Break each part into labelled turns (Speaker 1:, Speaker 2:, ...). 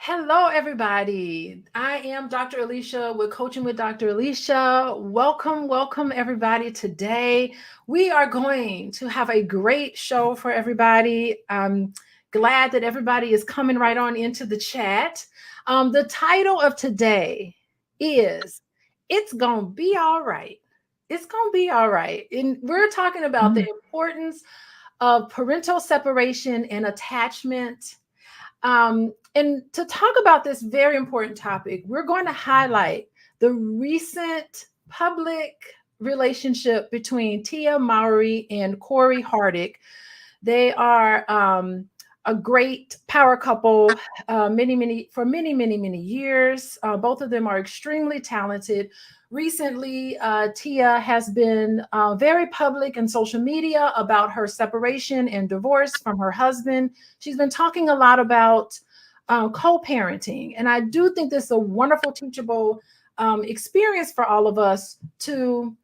Speaker 1: Hello, everybody. I am Dr. Alicia with Coaching with Dr. Alicia. Welcome, everybody. Today, we are going to have a great show for everybody. I'm glad that everybody is coming right on into the chat. The title of today is It's Gonna Be All Right. It's gonna be all right. And we're talking about the importance of parental separation and attachment. And to talk about this very important topic, we're going to highlight the recent public relationship between Tia Mowry and Cory Hardict. They are a great power couple many years. Both of them are extremely talented. Recently, Tia has been very public in social media about her separation and divorce from her husband. She's been talking a lot about co-parenting. And I do think this is a wonderful, teachable experience for all of us to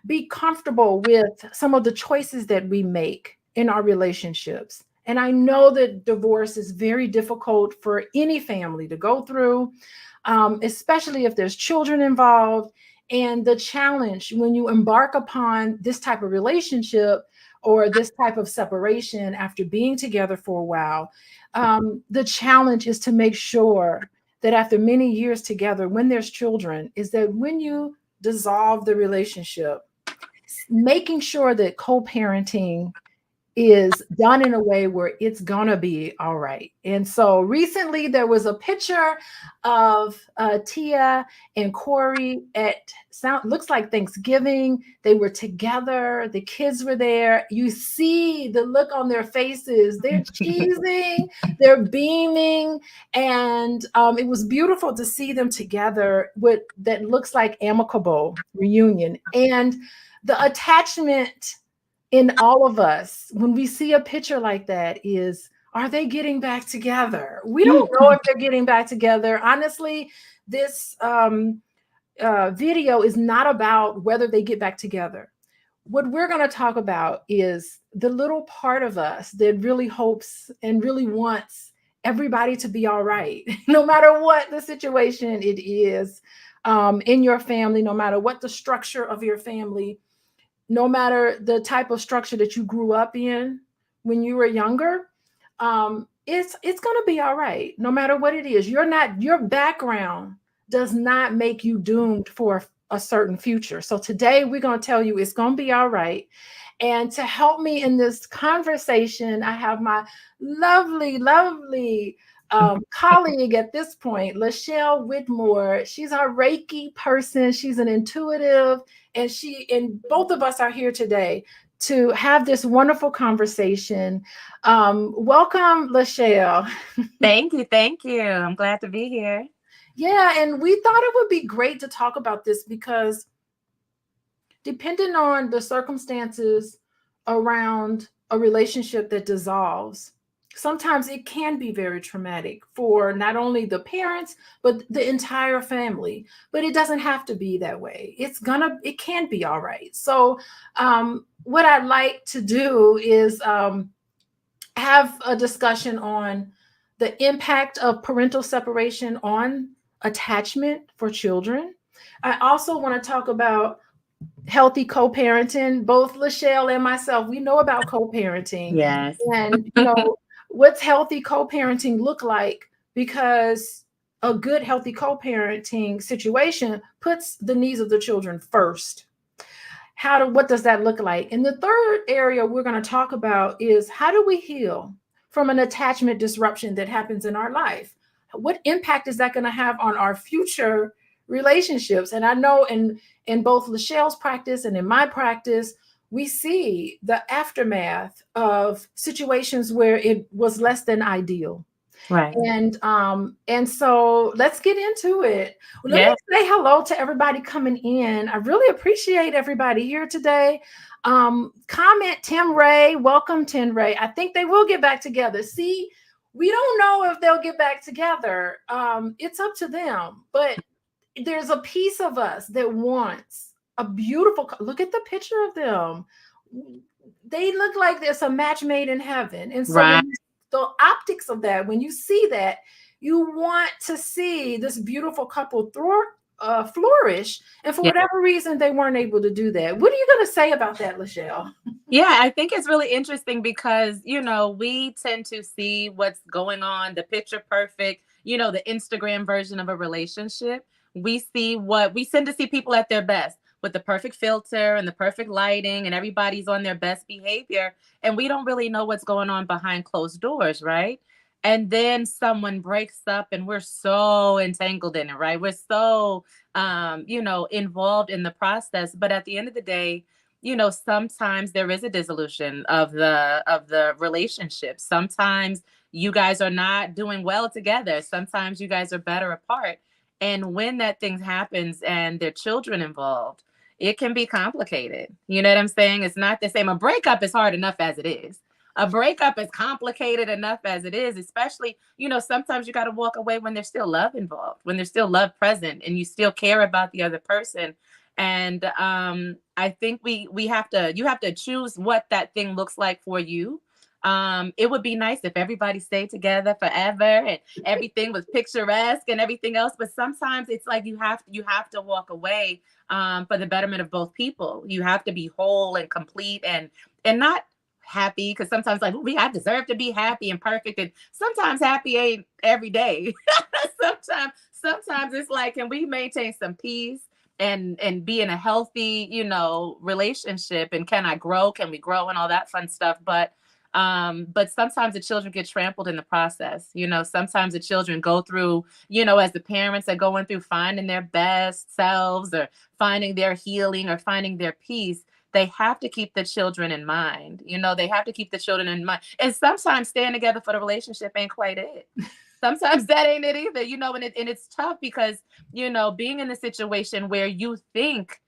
Speaker 1: be comfortable with some of the choices that we make in our relationships. And I know that divorce is very difficult for any family to go through, especially if there's children involved. And the challenge when you embark upon this type of relationship or this type of separation after being together for a while, the challenge is to make sure that after many years together, when there's children, is that when you dissolve the relationship, making sure that co-parenting is done in a way where it's gonna be all right. And so recently there was a picture of Tia and Cory at looks like Thanksgiving. They were together, the kids were there. You see the look on their faces. They're cheesing, they're beaming, and it was beautiful to see them together with that looks like amicable reunion. And the attachment in all of us, when we see a picture like that, is are they getting back together? We don't know if they're getting back together. Honestly, this video is not about whether they get back together. What we're going to talk about is the little part of us that really hopes and really wants everybody to be all right, no matter what the situation it is in your family, no matter what the structure of your family, no matter the type of structure that you grew up in when you were younger, it's going to be all right, no matter what it is. Your background does not make you doomed for a certain future. So today we're going to tell you it's going to be all right. And to help me in this conversation, I have my lovely colleague at this point, LaShelle Whitmore. She's our Reiki person. She's an intuitive, and both of us are here today to have this wonderful conversation. Welcome, LaShelle.
Speaker 2: Thank you. I'm glad to be here.
Speaker 1: Yeah, and we thought it would be great to talk about this because depending on the circumstances around a relationship that dissolves, sometimes it can be very traumatic for not only the parents, but the entire family. But it doesn't have to be that way. It can be all right. So what I'd like to do is have a discussion on the impact of parental separation on attachment for children. I also want to talk about healthy co-parenting. Both LaShelle and myself, we know about co-parenting.
Speaker 2: Yes.
Speaker 1: And what's healthy co-parenting look like? Because a good healthy co-parenting situation puts the needs of the children first. What does that look like? And the third area we're going to talk about is how do we heal from an attachment disruption that happens in our life? What impact is that going to have on our future relationships? And I know in both LaShelle's practice and in my practice, we see the aftermath of situations where it was less than ideal.
Speaker 2: Right.
Speaker 1: And so let's get into it. Let me say hello to everybody coming in. I really appreciate everybody here today. Comment Tim Ray. Welcome, Tim Ray. I think they will get back together. See, we don't know if they'll get back together. It's up to them. But there's a piece of us that wants a beautiful, look at the picture of them. They look like there's a match made in heaven. And so the optics of that, when you see that, You want to see this beautiful couple flourish. And for
Speaker 2: Yeah.
Speaker 1: whatever reason, they weren't able to do that. What are you going to say about that, LaShelle?
Speaker 2: Yeah, I think it's really interesting because, we tend to see what's going on, the picture perfect, the Instagram version of a relationship. We tend to see people at their best with the perfect filter and the perfect lighting, and everybody's on their best behavior. And we don't really know what's going on behind closed doors, right? And then someone breaks up and we're so entangled in it, right? We're so, involved in the process. But at the end of the day, sometimes there is a dissolution of the relationship. Sometimes you guys are not doing well together. Sometimes you guys are better apart. And when that thing happens and there are children involved, it can be complicated. You know what I'm saying? It's not the same. A breakup is hard enough as it is. A breakup is complicated enough as it is, especially, sometimes you got to walk away when there's still love involved, when there's still love present and you still care about the other person. And I think you have to choose what that thing looks like for you. It would be nice if everybody stayed together forever and everything was picturesque and everything else. But sometimes it's like you have to walk away for the betterment of both people. You have to be whole and complete and not happy, because sometimes like I deserve to be happy and perfect, and sometimes happy ain't every day. sometimes it's like, can we maintain some peace and be in a healthy relationship, and can we grow and all that fun stuff. But sometimes the children get trampled in the process. Sometimes the children go through, as the parents are going through finding their best selves or finding their healing or finding their peace, they have to keep the children in mind. They have to keep the children in mind. And sometimes staying together for the relationship ain't quite it. Sometimes that ain't it either, and it's tough because, being in a situation where you think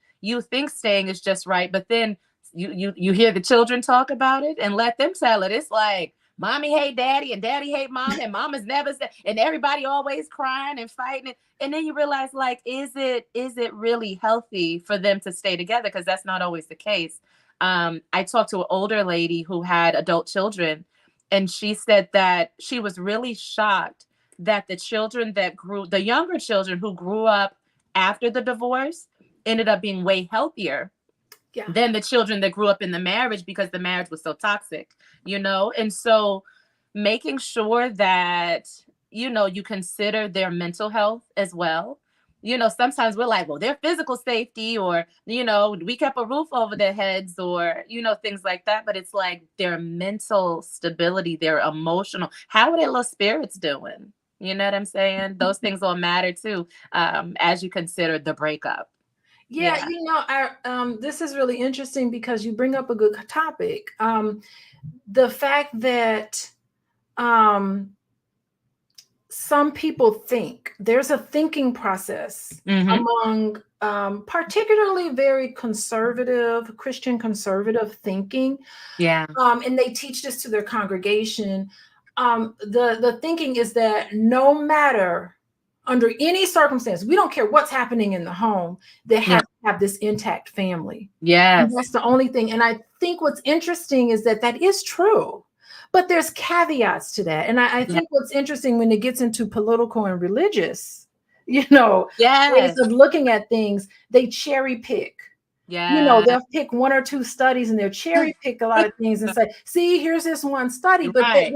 Speaker 2: staying is just right, but then you hear the children talk about it and let them tell it. It's like, mommy hate daddy and daddy hate mom and mama's never said, and everybody always crying and fighting. And then you realize, like, is it really healthy for them to stay together? Because that's not always the case. I talked to an older lady who had adult children, and she said that she was really shocked that the younger children who grew up after the divorce ended up being way healthier than the children that grew up in the marriage, because the marriage was so toxic, And so making sure that, you consider their mental health as well. Sometimes we're like, well, their physical safety, or, we kept a roof over their heads, or, things like that. But it's like their mental stability, their emotional, how are their little spirits doing? You know what I'm saying? Those things all matter too, as you consider the breakup.
Speaker 1: Yeah, this is really interesting because you bring up a good topic. The fact that some people think there's a thinking process among particularly very conservative, Christian conservative thinking.
Speaker 2: Yeah.
Speaker 1: And they teach this to their congregation. The thinking is that no matter under any circumstance, we don't care what's happening in the home, they have to have this intact family.
Speaker 2: Yes.
Speaker 1: And that's the only thing. And I think what's interesting is that is true, but there's caveats to that. And I think what's interesting when it gets into political and religious, ways of looking at things, they cherry pick.
Speaker 2: Yeah.
Speaker 1: They'll pick one or two studies and they'll cherry pick a lot of things and say, see, here's this one study. But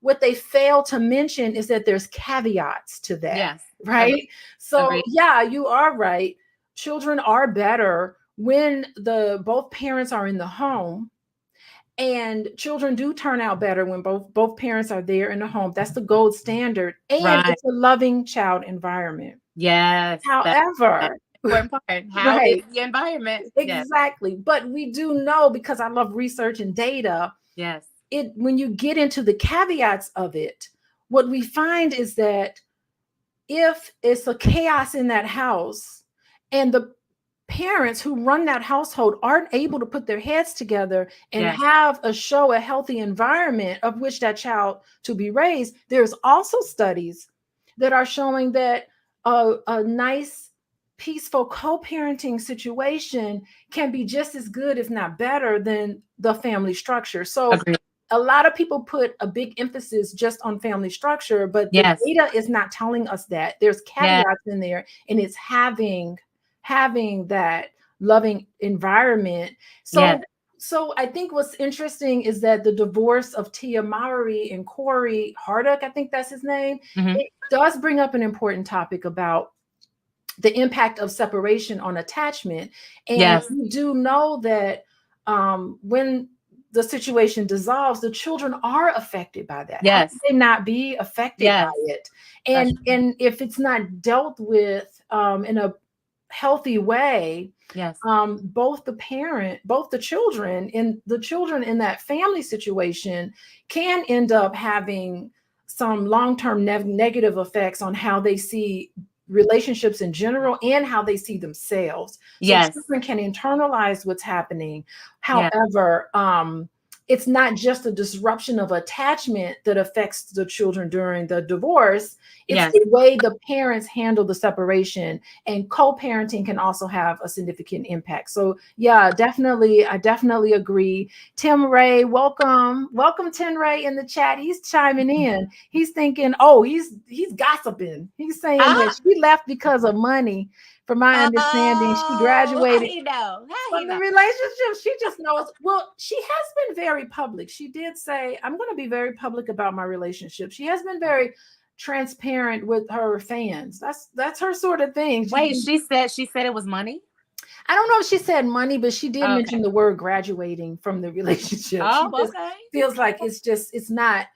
Speaker 1: what they fail to mention is that there's caveats to that.
Speaker 2: Yes.
Speaker 1: Right.
Speaker 2: Agreed.
Speaker 1: So
Speaker 2: Agreed.
Speaker 1: yeah, you are right. Children are better when both parents are in the home, and children do turn out better when both parents are there in the home. That's the gold standard. And it's a loving child environment.
Speaker 2: Yes.
Speaker 1: However,
Speaker 2: important part. How is the environment?
Speaker 1: Exactly. Yes. But we do know, because I love research and data.
Speaker 2: Yes.
Speaker 1: When you get into the caveats of it, what we find is that if it's a chaos in that house and the parents who run that household aren't able to put their heads together and have a healthy environment of which that child to be raised, there's also studies that are showing that a nice, peaceful co-parenting situation can be just as good, if not better, than the family structure. So a lot of people put a big emphasis just on family structure, but the
Speaker 2: Yes.
Speaker 1: data is not telling us that. There's
Speaker 2: Yeah.
Speaker 1: caveats in there, and it's having that loving environment.
Speaker 2: Yes.
Speaker 1: So I think what's interesting is that the divorce of Tia Mowry and Cory Hardict, I think that's his name,
Speaker 2: Mhm.
Speaker 1: it does bring up an important topic about the impact of separation on attachment. And
Speaker 2: Yes.
Speaker 1: we do know that when the situation dissolves, the children are affected by that. How
Speaker 2: Yes.
Speaker 1: can they not be affected by
Speaker 2: Yes.
Speaker 1: it?
Speaker 2: That's
Speaker 1: And if it's not dealt with in a healthy way,
Speaker 2: yes.
Speaker 1: both the children and the children in that family situation can end up having some long-term negative effects on how they see relationships in general and how they see themselves. So
Speaker 2: Yes.
Speaker 1: children can internalize what's happening.
Speaker 2: Yeah.
Speaker 1: However, it's not just a disruption of attachment that affects the children during the divorce. It's
Speaker 2: Yes.
Speaker 1: the way the parents handle the separation, and co-parenting can also have a significant impact. So yeah, I definitely agree. Tim Ray, welcome Tim Ray in the chat. He's chiming in. He's thinking, oh, he's gossiping. He's saying
Speaker 2: Ah,
Speaker 1: that she left because of money. From my understanding, she
Speaker 2: how
Speaker 1: graduated
Speaker 2: he know? How he
Speaker 1: from the
Speaker 2: know?
Speaker 1: relationship. She just knows. Well, she has been very public. She did say, I'm going to be very public about my relationship. She has been very transparent with her fans. That's her sort of thing.
Speaker 2: Wait, she said it was money?
Speaker 1: I don't know if she said money, but she did
Speaker 2: Okay.
Speaker 1: mention the word graduating from the relationship. She
Speaker 2: Oh,
Speaker 1: just
Speaker 2: okay.
Speaker 1: feels like it's not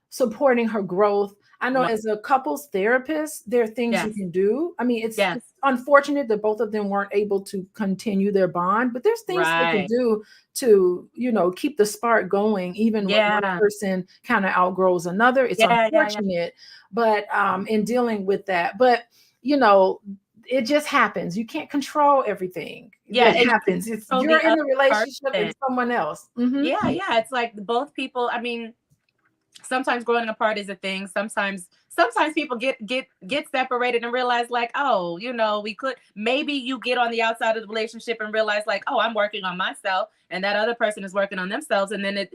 Speaker 1: supporting her growth. I know
Speaker 2: Wow.
Speaker 1: as a couples therapist, there are things you
Speaker 2: Yes.
Speaker 1: can do. I mean,
Speaker 2: Yes.
Speaker 1: it's unfortunate that both of them weren't able to continue their bond, but there's things they can
Speaker 2: Right.
Speaker 1: do to, keep the spark going, even when one
Speaker 2: Yeah.
Speaker 1: person kind of outgrows another. It's
Speaker 2: Yeah. Yeah. Yeah.
Speaker 1: unfortunate, but in dealing with that, but you know, it just happens. You can't control everything
Speaker 2: Yeah.
Speaker 1: that
Speaker 2: And you
Speaker 1: happens. It's
Speaker 2: control
Speaker 1: you're
Speaker 2: the
Speaker 1: in
Speaker 2: other
Speaker 1: the relationship
Speaker 2: person.
Speaker 1: and someone else. Mhm.
Speaker 2: Yeah. Yeah. It's like both people. I mean, sometimes growing apart is a thing. Sometimes people get separated and realize like, oh, we could, maybe you get on the outside of the relationship and realize like, oh, I'm working on myself and that other person is working on themselves, and then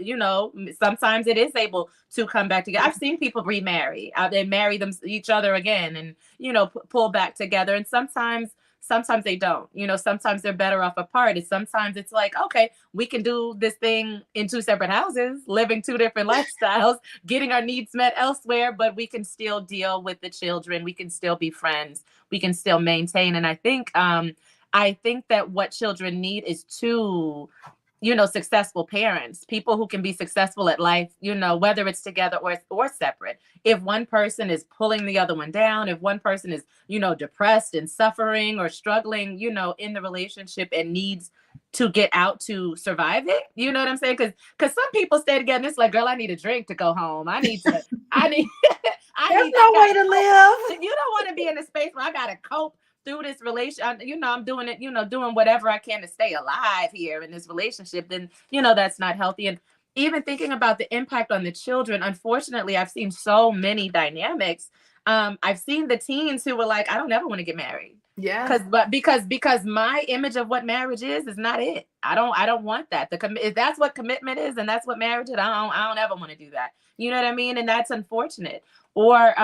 Speaker 2: sometimes it is able to come back together. I've seen people remarry, they marry each other again, and pull back together, and sometimes they don't. Sometimes they're better off apart. Sometimes it's like, okay, we can do this thing in two separate houses, living two different lifestyles, getting our needs met elsewhere, but we can still deal with the children. We can still be friends. We can still maintain. And I think that what children need is two successful parents, people who can be successful at life, whether it's together or separate. If one person is pulling the other one down, if one person is, depressed and suffering or struggling, in the relationship and needs to get out to survive it, you know what I'm saying? Because some people stay together and it's like, girl, I need a drink to go home. I need I need
Speaker 1: There's no way to live.
Speaker 2: you don't want to be in a space where I gotta cope through this relationship. I'm doing it, doing whatever I can to stay alive here in this relationship. Then that's not healthy. And even thinking about the impact on the children, unfortunately, I've seen so many dynamics. I've seen the teens who were like, I don't ever want to get married.
Speaker 1: Yeah.
Speaker 2: Because my image of what marriage is not it. I don't want that. If that's what commitment is and that's what marriage is, I don't ever want to do that. You know what I mean? And that's unfortunate. Or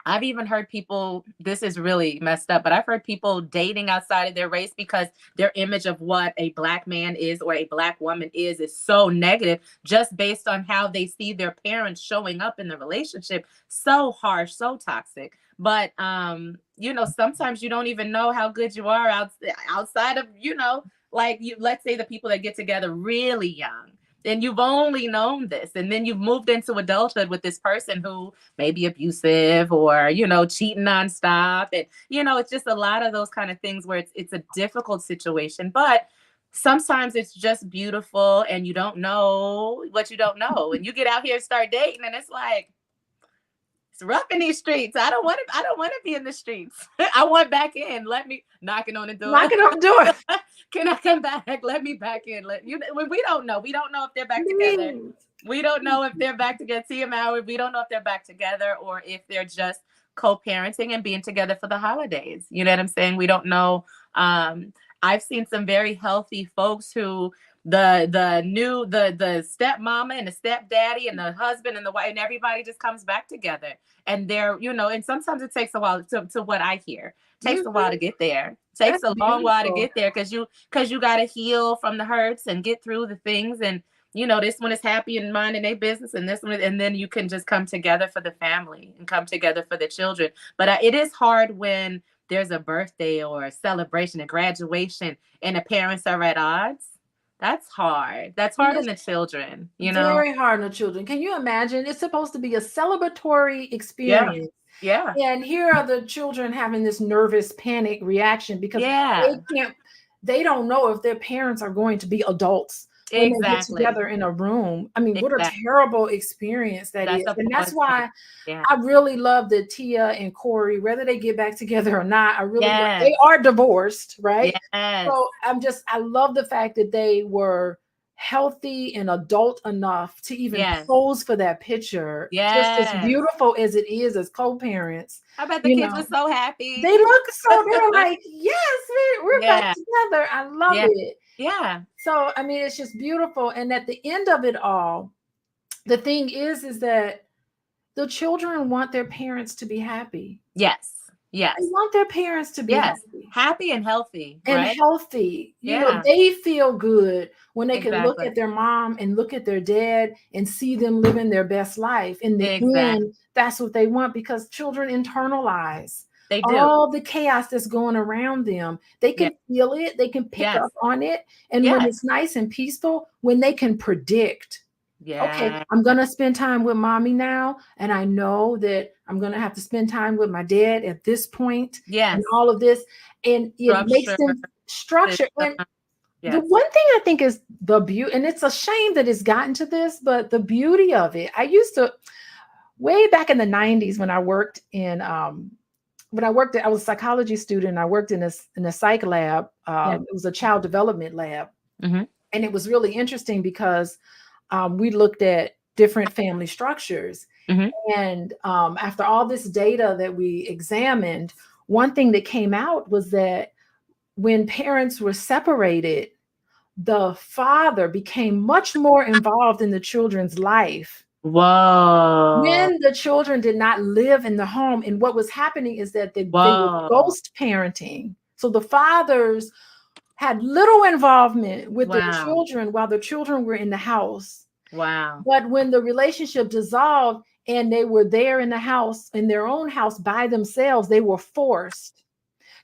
Speaker 2: I've even heard people, this is really messed up, but I've heard people dating outside of their race because their image of what a Black man is or a Black woman is so negative, just based on how they see their parents showing up in the relationship. So harsh, so toxic. But, sometimes you don't even know how good you are outside of, let's say the people that get together really young. And you've only known this, and then you've moved into adulthood with this person who may be abusive or cheating nonstop, and it's just a lot of those kind of things where it's a difficult situation. But sometimes it's just beautiful, and you don't know what you don't know, and you get out here and start dating, and it's like, it's rough in these streets. I don't want to be in the streets. I want back in. Let me knocking on the door.
Speaker 1: Knocking on the door.
Speaker 2: Can I come back? Let me back in. We don't know. We don't know if they're back together. We don't know if they're back together. Tia Mowry, we don't know if they're back together or if they're just co-parenting and being together for the holidays. You know what I'm saying? We don't know. I've seen some very healthy folks who the stepmama and the stepdaddy and the husband and the wife, and everybody just comes back together. And they're, and sometimes it takes a while to what I hear. Takes a while to get there. Takes
Speaker 1: That's
Speaker 2: a long while to
Speaker 1: beautiful.
Speaker 2: get there because you got to heal from the hurts and get through the things. And this one is happy and minding their business, and this one, and then you can just come together for the family and come together for the children. But it is hard when there's a birthday or a celebration, a graduation, and the parents are at odds. That's hard. That's hard on the children,
Speaker 1: Very hard on the children. Can you imagine? It's supposed to be a celebratory experience.
Speaker 2: Yeah.
Speaker 1: And here are the children having this nervous panic reaction because they don't know if their parents are going to be adults when they get together in a room. I mean, what a terrible experience that is. And that's why I really love that Tia and Cory, whether they get back together or not, they are divorced, right?
Speaker 2: Yes.
Speaker 1: So I love the fact that they were healthy and adult enough to even pose for that picture. Just as beautiful as it is as co-parents.
Speaker 2: I bet the kids were so happy.
Speaker 1: They were like, yes, we're back together. I love it.
Speaker 2: Yeah.
Speaker 1: So, I mean, it's just beautiful. And at the end of it all, the thing is that the children want their parents to be happy.
Speaker 2: Yes. Yes.
Speaker 1: They want their parents to be
Speaker 2: happy and healthy.
Speaker 1: And
Speaker 2: right?
Speaker 1: healthy. They feel good when they can look at their mom and look at their dad and see them living their best life. In the end, that's what they want, because children internalize all the chaos that's going around them. They can feel it. They can pick up on it. And when it's nice and peaceful, when they can predict, okay, I'm going to spend time with mommy now, and I know that I'm going to have to spend time with my dad at this point, and all of this. And it makes them structure. And the one thing I think is the beauty, and it's a shame that it's gotten to this, but the beauty of it, I used to, way back in the 90s when I worked in, I was a psychology student. I worked in a psych lab. It was a child development lab.
Speaker 2: Mm-hmm.
Speaker 1: And it was really interesting because we looked at different family structures.
Speaker 2: Mm-hmm.
Speaker 1: And after all this data that we examined, one thing that came out was that when parents were separated, the father became much more involved in the children's life.
Speaker 2: Whoa.
Speaker 1: When the children did not live in the home. And what was happening is that they were ghost parenting. So the fathers had little involvement with their children while the children were in the house.
Speaker 2: Wow.
Speaker 1: But when the relationship dissolved and they were there in the house, in their own house by themselves, they were forced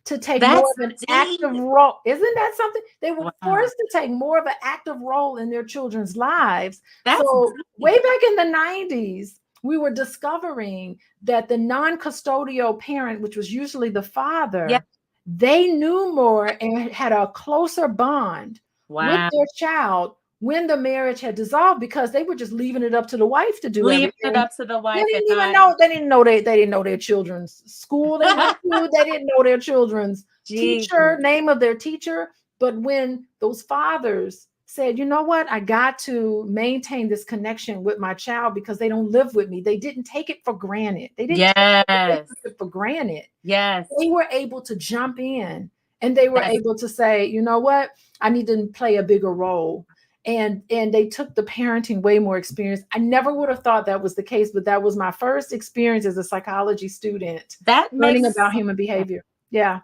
Speaker 1: to take more of an active role. Isn't that something? They were forced to take more of an active role in their children's lives. So way back in the 90s, we were discovering that the non-custodial parent, which was usually the father, they knew more and had a closer bond with their child when the marriage had dissolved, because they were just leaving it up to the wife to do everything.
Speaker 2: Leaving it up to the wife.
Speaker 1: They didn't even know. They didn't know their children's school they went to. They didn't know their children's teacher, name of their teacher. But when those fathers said, you know what, I got to maintain this connection with my child because they don't live with me. They didn't take it for granted. They didn't take it for granted.
Speaker 2: Yes.
Speaker 1: They were able to jump in, and they were able to say, you know what, I need to play a bigger role. And they took the parenting way more experience. I never would have thought that was the case, but that was my first experience as a psychology student. Learning about human behavior. Yeah.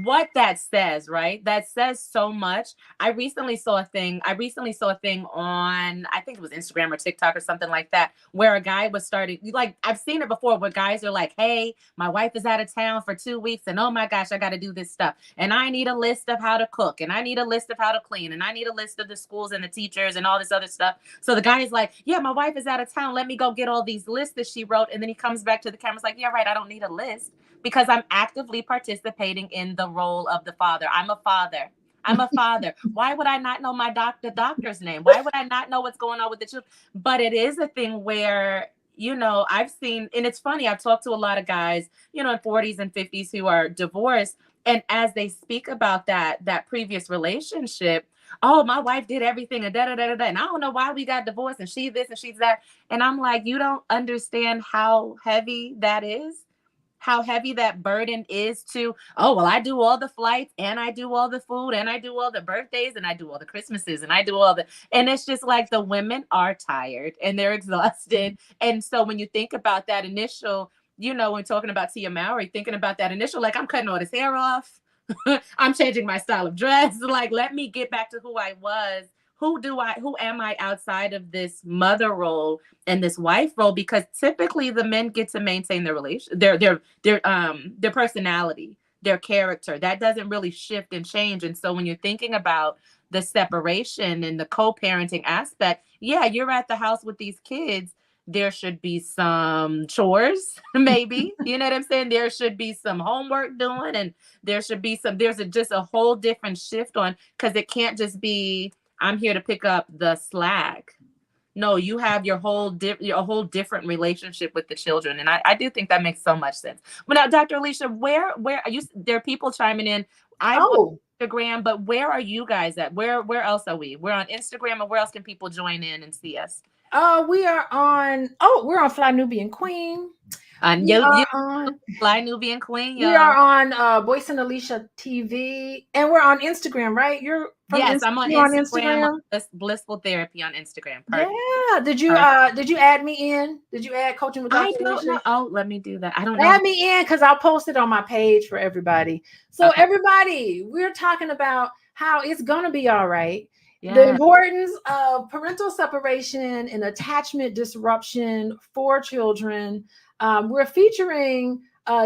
Speaker 2: What that says, right? That says so much. I recently saw a thing on, I think it was Instagram or TikTok or something like that, where a guy was starting, like, I've seen it before, where guys are like, hey, my wife is out of town for 2 weeks, and oh my gosh, I got to do this stuff. And I need a list of how to cook, and I need a list of how to clean, and I need a list of the schools and the teachers and all this other stuff. So the guy is like, yeah, my wife is out of town. Let me go get all these lists that she wrote. And then he comes back to the camera, like, yeah, right, I don't need a list, because I'm actively participating in the role of the father. I'm a father. Why would I not know my doctor's name? Why would I not know what's going on with the children? But it is a thing where, I've seen, and it's funny, I've talked to a lot of guys, in 40s and 50s who are divorced. And as they speak about that previous relationship, oh, my wife did everything and da-da-da-da-da, and I don't know why we got divorced, and she's this and she's that. And I'm like, you don't understand how heavy that is. how heavy that burden is to, oh, well, I do all the flights and I do all the food and I do all the birthdays and I do all the Christmases and I do all the, and it's just like the women are tired and they're exhausted. And so when you think about that initial, when talking about Tia Mowry, thinking about that initial, like, I'm cutting all this hair off. I'm changing my style of dress. Like, let me get back to who I was. Who am I outside of this mother role and this wife role? Because typically the men get to maintain their relation, their personality, their character. That doesn't really shift and change. And so when you're thinking about the separation and the co-parenting aspect, yeah, you're at the house with these kids. There should be some chores, maybe, you know what I'm saying? There should be some homework doing, and there's just a whole different shift on, because it can't just be, I'm here to pick up the slack. No, you have your whole different relationship with the children. And I do think that makes so much sense. But now, Dr. Alicia, where are you? There are people chiming in. I'm on Instagram, but where are you guys at? Where else are we? We're on Instagram, and where else can people join in and see us?
Speaker 1: We're on Fly Nubian Queen.
Speaker 2: Fly Nubian Queen.
Speaker 1: We are on Boyce and Alicia TV, and we're on Instagram, right?
Speaker 2: I'm on Instagram. Blissful Therapy on Instagram. Perfect.
Speaker 1: Yeah. Did you add me in? Did you add Coaching with Dr. Alicia?
Speaker 2: I don't know. Oh, let me do that. I don't know.
Speaker 1: Add me in, because I'll post it on my page for everybody. So everybody, we're talking about how it's gonna be all right. Yeah. The importance of parental separation and attachment disruption for children. We're featuring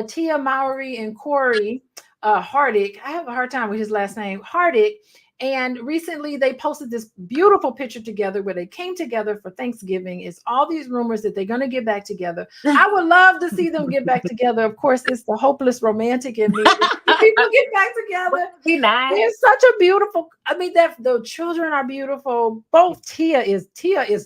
Speaker 1: Tia Mowry and Cory Hardict. I have a hard time with his last name, Hardict. And recently they posted this beautiful picture together where they came together for Thanksgiving. It's all these rumors that they're going to get back together. I would love to see them get back together. Of course, it's the hopeless romantic in me. People get back together.
Speaker 2: Be nice.
Speaker 1: It's such a beautiful, that the children are beautiful. Both Tia is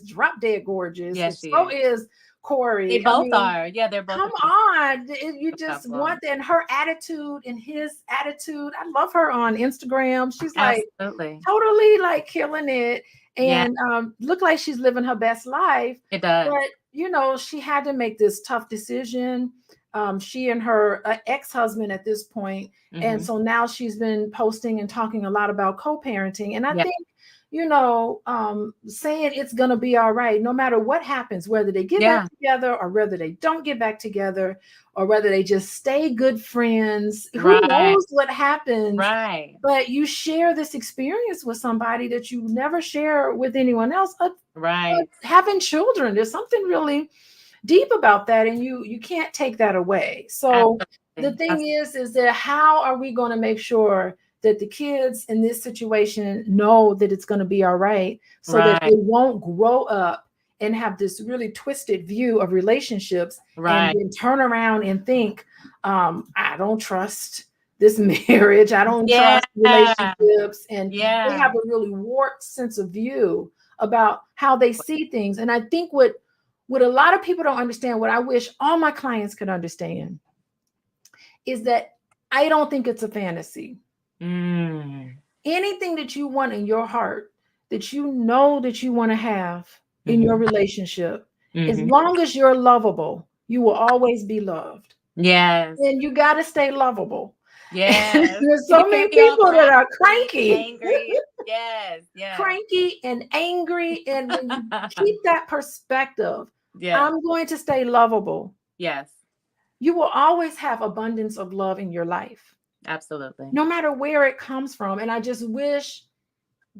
Speaker 1: drop dead gorgeous.
Speaker 2: Yes,
Speaker 1: so is Cory.
Speaker 2: They both are. Yeah, they're both.
Speaker 1: Come on. You just want that. And her attitude and his attitude. I love her on Instagram. She's totally like killing it. And look like she's living her best life.
Speaker 2: It does.
Speaker 1: But, she had to make this tough decision. She and her ex-husband at this point. Mm-hmm. And so now she's been posting and talking a lot about co-parenting. And I think, saying it's going to be all right, no matter what happens, whether they get back together or whether they don't get back together or whether they just stay good friends, who knows what happens.
Speaker 2: Right.
Speaker 1: But you share this experience with somebody that you never share with anyone else. Having children, there's something really deep about that. And you can't take that away. So the thing is that how are we going to make sure that the kids in this situation know that it's going to be all right, so that they won't grow up and have this really twisted view of relationships and then turn around and think, I don't trust this marriage. I don't trust relationships. And they have a really warped sense of view about how they see things. And I think what a lot of people don't understand, what I wish all my clients could understand, is that I don't think it's a fantasy. Anything that you want in your heart, that you know that you want to have in your relationship, as long as you're lovable, you will always be loved.
Speaker 2: Yes.
Speaker 1: And you got to stay lovable.
Speaker 2: Yes.
Speaker 1: There's so many people that are cranky.
Speaker 2: Angry. Yes.
Speaker 1: Cranky and angry. And when you keep that perspective, I'm going to stay lovable.
Speaker 2: Yes.
Speaker 1: You will always have abundance of love in your life.
Speaker 2: Absolutely.
Speaker 1: No matter where it comes from. And I just wish,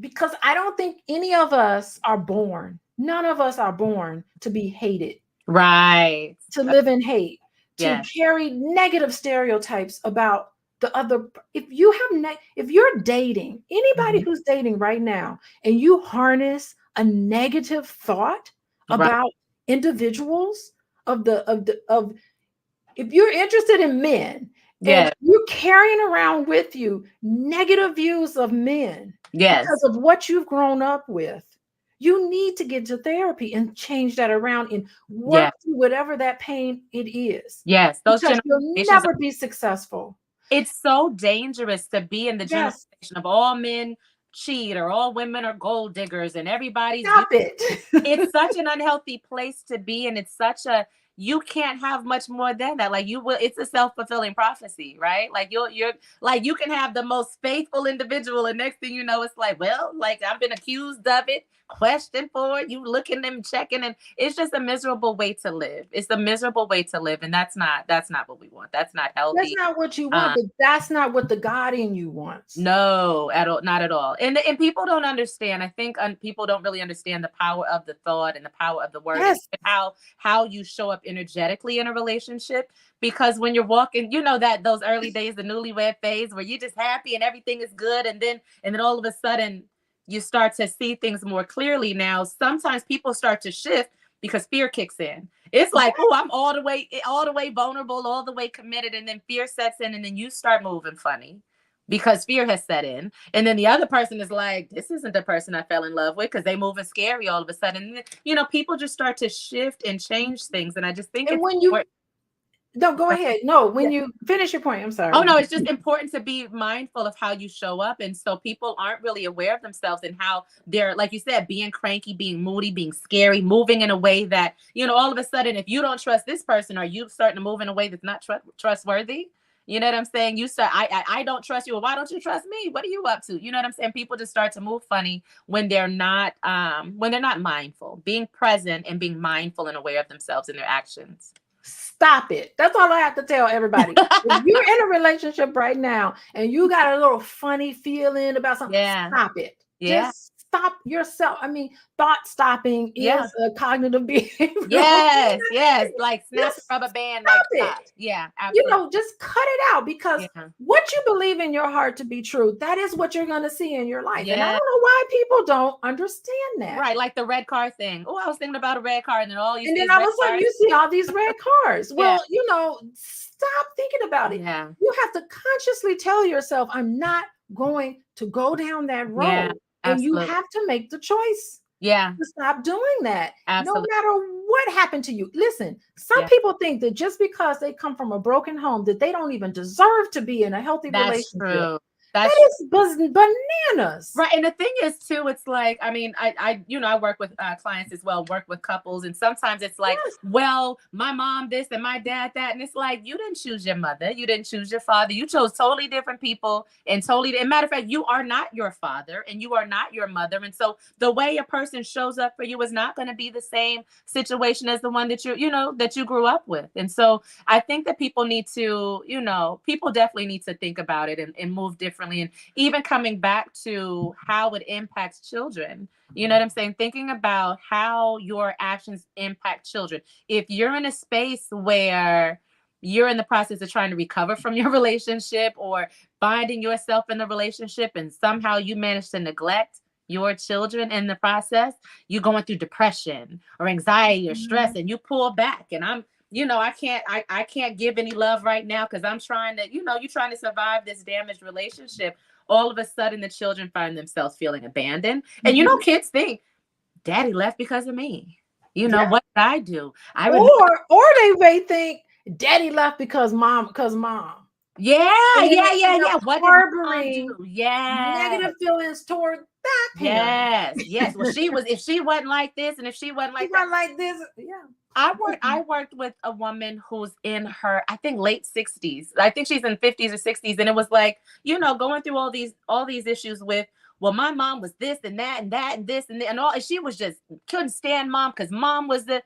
Speaker 1: because I don't think any of us are born. None of us are born to be hated.
Speaker 2: Right.
Speaker 1: To live in hate. To carry negative stereotypes about the other. If you're dating, anybody who's dating right now, and you harness a negative thought about individuals if you're interested in men, and you're carrying around with you negative views of men because of what you've grown up with, you need to get to therapy and change that around and work through whatever that pain it is.
Speaker 2: Yes.
Speaker 1: Because you'll never be successful.
Speaker 2: It's so dangerous to be in the generation of all men cheat or all women are gold diggers and everybody's
Speaker 1: Stop it.
Speaker 2: It's such an unhealthy place to be, and it's such a you can't have much more than that. Like, you will, it's a self-fulfilling prophecy, right? Like, you're like, you can have the most faithful individual, and next thing you know, it's like, well, like, I've been accused of it, questioned for it, you looking them, checking, and it's just a miserable way to live. It's a miserable way to live, and that's not what we want. That's not
Speaker 1: That's
Speaker 2: healthy.
Speaker 1: not what you want, but that's not what the God in you wants.
Speaker 2: No, at all, not at all. And people don't understand. I think people don't really understand the power of the thought and the power of the word,
Speaker 1: Yes.
Speaker 2: and how you show up energetically in a relationship. Because when you're walking, you know, that those early days, the newlywed phase, where you're just happy and everything is good, and then all of a sudden you start to see things more clearly. Now, sometimes people start to shift because fear kicks in. It's like, oh, I'm all the way vulnerable, all the way committed, and then fear sets in, and then you start moving funny because fear has set in. And then the other person is like, this isn't the person I fell in love with, because they moving scary all of a sudden. You know, people just start to shift and change things. And I just think,
Speaker 1: and when you no, go ahead. No, when you finish your point, I'm sorry.
Speaker 2: Oh, no, it's just important to be mindful of how you show up. And so people aren't really aware of themselves and how they're, like you said, being cranky, being moody, being scary, moving in a way that, you know, all of a sudden, if you don't trust this person, are you starting to move in a way that's not trustworthy? You know what I'm saying? You start, I don't trust you. Well, why don't you trust me? What are you up to? You know what I'm saying? People just start to move funny when they're not mindful. Being present and being mindful and aware of themselves and their actions.
Speaker 1: Stop it. That's all I have to tell everybody. If you're in a relationship right now and you got a little funny feeling about something, stop it. Just stop yourself. I mean, thought stopping is a cognitive behavior.
Speaker 2: Yes. Like snap the rubber band. Like, stop. Yeah, absolutely.
Speaker 1: You know, just cut it out, because what you believe in your heart to be true, that is what you're going to see in your life. And I don't know why people don't understand that.
Speaker 2: Right, like the red car thing. Oh, I was thinking about a red car, and then all of
Speaker 1: a sudden you see all these red cars. Well, you know, stop thinking about it.
Speaker 2: Yeah.
Speaker 1: You have to consciously tell yourself, I'm not going to go down that road.
Speaker 2: Yeah,
Speaker 1: and you have to make the choice.
Speaker 2: Yeah.
Speaker 1: To stop doing that.
Speaker 2: Absolutely.
Speaker 1: No matter what happened to you. Listen, some people think that just because they come from a broken home, that they don't even deserve to be in a healthy relationship.
Speaker 2: True.
Speaker 1: That is bananas.
Speaker 2: Right. And the thing is too, it's like, I mean, I you know, I work with clients as well, work with couples. And sometimes it's like, well, my mom this and my dad that. And it's like, you didn't choose your mother. You didn't choose your father. You chose totally different people, and matter of fact, you are not your father and you are not your mother. And so the way a person shows up for you is not going to be the same situation as the one that that you grew up with. And so I think that people need to, people definitely need to think about it and move differently. And even coming back to how it impacts children, you know what I'm saying? Thinking about how your actions impact children. If you're in a space where you're in the process of trying to recover from your relationship or finding yourself in the relationship, and somehow you manage to neglect your children in the process, you're going through depression or anxiety or stress, and you pull back. And I can't give any love right now because I'm trying to, you're trying to survive this damaged relationship. All of a sudden, the children find themselves feeling abandoned. And, kids think, Daddy left because of me. What did I do?
Speaker 1: Or they may think, Daddy left because mom.
Speaker 2: Yeah. What
Speaker 1: harboring negative feelings toward that parent.
Speaker 2: Yes. Well, if she wasn't like this, and if she wasn't like
Speaker 1: this,
Speaker 2: I worked with a woman who's in her, I think, late 60s. I think she's in 50s or 60s, and it was like, going through all these issues with, well, my mom was this and that and that and this and all, and she was just couldn't stand mom because mom was and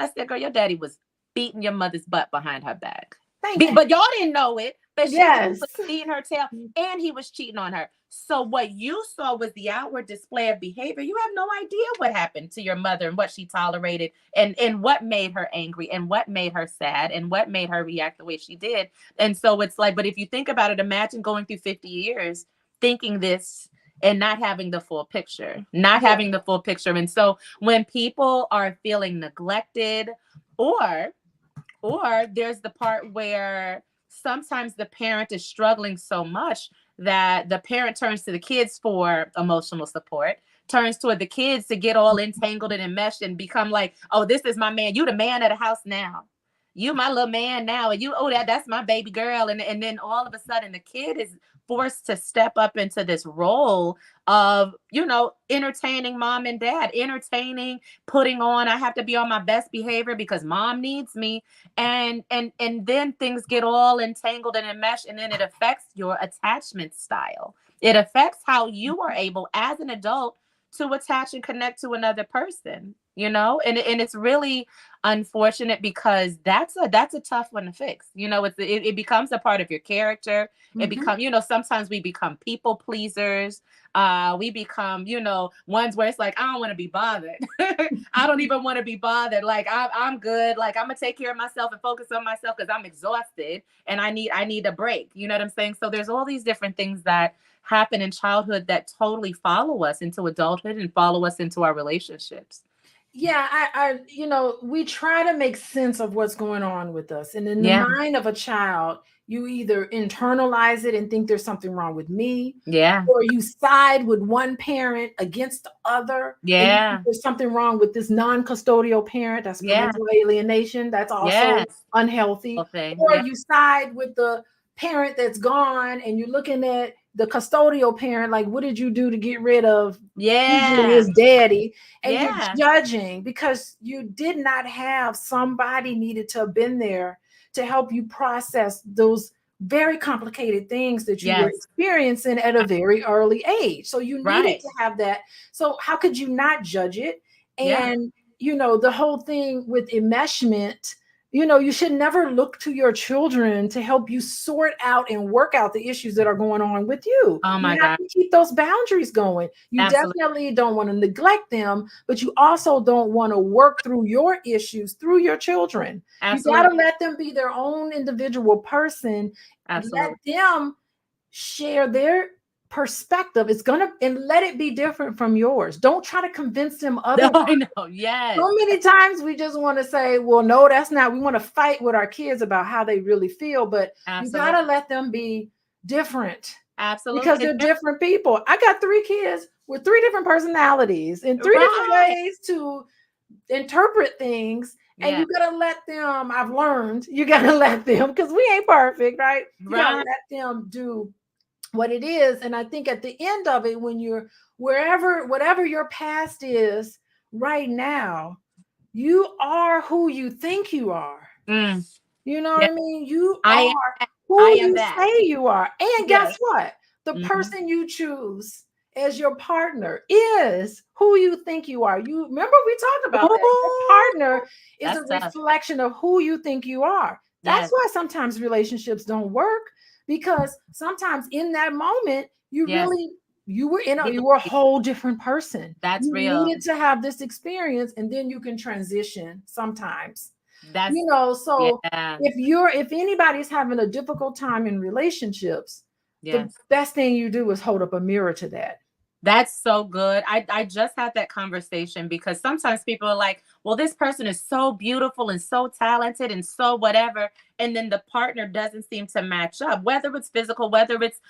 Speaker 2: I said, girl, your daddy was beating your mother's butt behind her back. But y'all didn't know it. But she was beating her tail, and he was cheating on her. So what you saw was the outward display of behavior. You have no idea what happened to your mother and what she tolerated and what made her angry and what made her sad and what made her react the way she did. And so it's like, but if you think about it, imagine going through 50 years thinking this and not having the full picture, And so when people are feeling neglected, or there's the part where sometimes the parent is struggling so much that the parent turns to the kids for emotional support, turns toward the kids to get all entangled and enmeshed and become like, oh, this is my man. You the man of the house now. you my little man now, and you, oh, that's my baby girl. And then all of a sudden the kid is forced to step up into this role of, entertaining mom and dad, entertaining, putting on, I have to be on my best behavior because mom needs me. And then things get all entangled and enmeshed, and then it affects your attachment style. It affects how you are able as an adult to attach and connect to another person, and it's really unfortunate because that's a tough one to fix. It becomes a part of your character. It becomes, sometimes we become people pleasers. We become, ones where it's like, I don't want to be bothered. I don't even want to be bothered. Like, I'm good. Like, I'm gonna take care of myself and focus on myself because I'm exhausted and I need a break. You know what I'm saying? So there's all these different things that happen in childhood that totally follow us into adulthood and follow us into our relationships.
Speaker 1: Yeah, we try to make sense of what's going on with us. And in the mind of a child, you either internalize it and think there's something wrong with me.
Speaker 2: Yeah.
Speaker 1: Or you side with one parent against the other.
Speaker 2: Yeah.
Speaker 1: There's something wrong with this non-custodial parent. That's parental alienation. That's also unhealthy.
Speaker 2: Okay.
Speaker 1: Or you side with the parent that's gone and you're looking at the custodial parent, like, what did you do to get rid of his daddy? And you're judging because you did not have somebody needed to have been there to help you process those very complicated things that you were experiencing at a very early age. So you needed to have that. So how could you not judge it? And, the whole thing with enmeshment, you should never look to your children to help you sort out and work out the issues that are going on with you.
Speaker 2: Oh my
Speaker 1: God.
Speaker 2: God.
Speaker 1: To keep those boundaries going. You definitely don't want to neglect them, but you also don't want to work through your issues through your children.
Speaker 2: Absolutely.
Speaker 1: You got to let them be their own individual person.
Speaker 2: Absolutely.
Speaker 1: Let them share their perspective. And let it be different from yours. Don't try to convince them otherwise.
Speaker 2: No, I know. Yes.
Speaker 1: So many times we just want to say, well, no, that's not. We want to fight with our kids about how they really feel, but you got to let them be different.
Speaker 2: Absolutely.
Speaker 1: Because they're different people. I got 3 kids with 3 different personalities and 3 different ways to interpret things. And you got to let them, I've learned, you got to let them, because we ain't perfect, right? You got to let them do what it is. And I think at the end of it, when you're whatever your past is right now, you are who you think you are. You know what I mean? You are who you say you are. And guess what? The person you choose as your partner is who you think you are. You remember we talked about that. Your partner is a reflection of who you think you are. That's why sometimes relationships don't work, because sometimes in that moment you were a whole different person.
Speaker 2: That's
Speaker 1: you
Speaker 2: real.
Speaker 1: Needed to have this experience, and then you can transition sometimes.
Speaker 2: That's
Speaker 1: if anybody's having a difficult time in relationships, the best thing you do is hold up a mirror to that.
Speaker 2: That's so good. I just had that conversation because sometimes people are like, well, this person is so beautiful and so talented and so whatever. And then the partner doesn't seem to match up, whether it's physical, whether it's,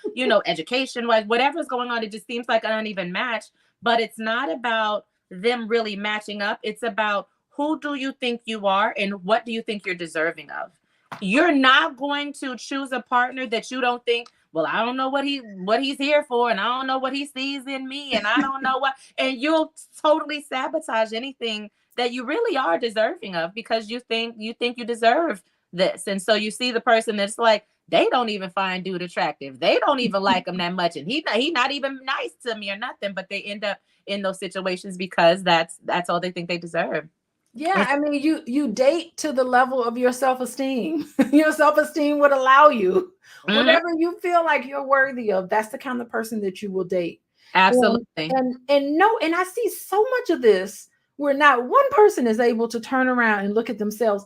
Speaker 2: education, whatever's going on. It just seems like an uneven match. But it's not about them really matching up. It's about who do you think you are and what do you think you're deserving of. You're not going to choose a partner that you don't think, well, I don't know what he's here for, and I don't know what he sees in me, and I don't know what, and you'll totally sabotage anything that you really are deserving of because you think you deserve this. And so you see the person that's like, they don't even find dude attractive. They don't even like him that much, and he not even nice to me or nothing, but they end up in those situations because that's all they think they deserve.
Speaker 1: Yeah, I mean, you date to the level of your self-esteem. Your self-esteem would allow you whatever you feel like you're worthy of. That's the kind of person that you will date.
Speaker 2: Absolutely.
Speaker 1: And I see so much of this where not one person is able to turn around and look at themselves.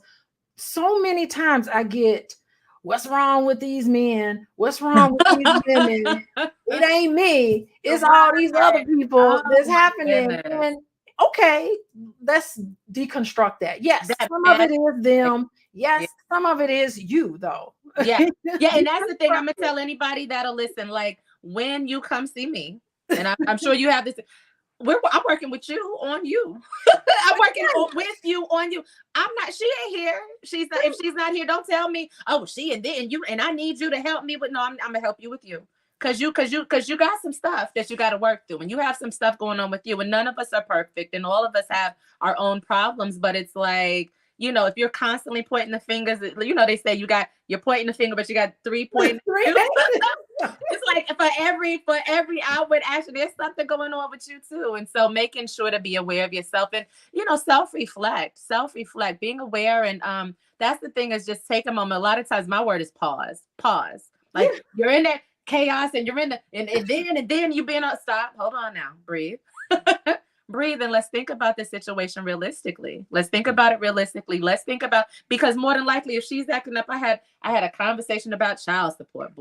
Speaker 1: So many times I get, what's wrong with these men? What's wrong with these women? It ain't me. It's all these other people that's happening. And okay, let's deconstruct that. Yes, some of it is them. Yes, some of it is you, though.
Speaker 2: Yeah. And that's the thing. I'm gonna tell anybody that'll listen. Like, when you come see me, and I'm sure you have this, I'm working with you on you. I'm working with you on you. She ain't here. If she's not here, don't tell me, oh, and I need you to help me with, no, I'm gonna help you with you. Cause you got some stuff that you got to work through, and you have some stuff going on with you, and none of us are perfect, and all of us have our own problems. But it's like, if you're constantly pointing the fingers, they say you're pointing the finger, but you got 3 pointing. It's like for every outward action, there's something going on with you too. And so making sure to be aware of yourself and, self-reflect, being aware. And that's the thing, is just take a moment. A lot of times my word is pause. Like you're in that chaos and you're in the, and then you being up, stop, hold on now, breathe. Breathe, and let's think about the situation realistically. Let's think about it realistically. Let's think about, because more than likely, if she's acting up, I had a conversation about child support, and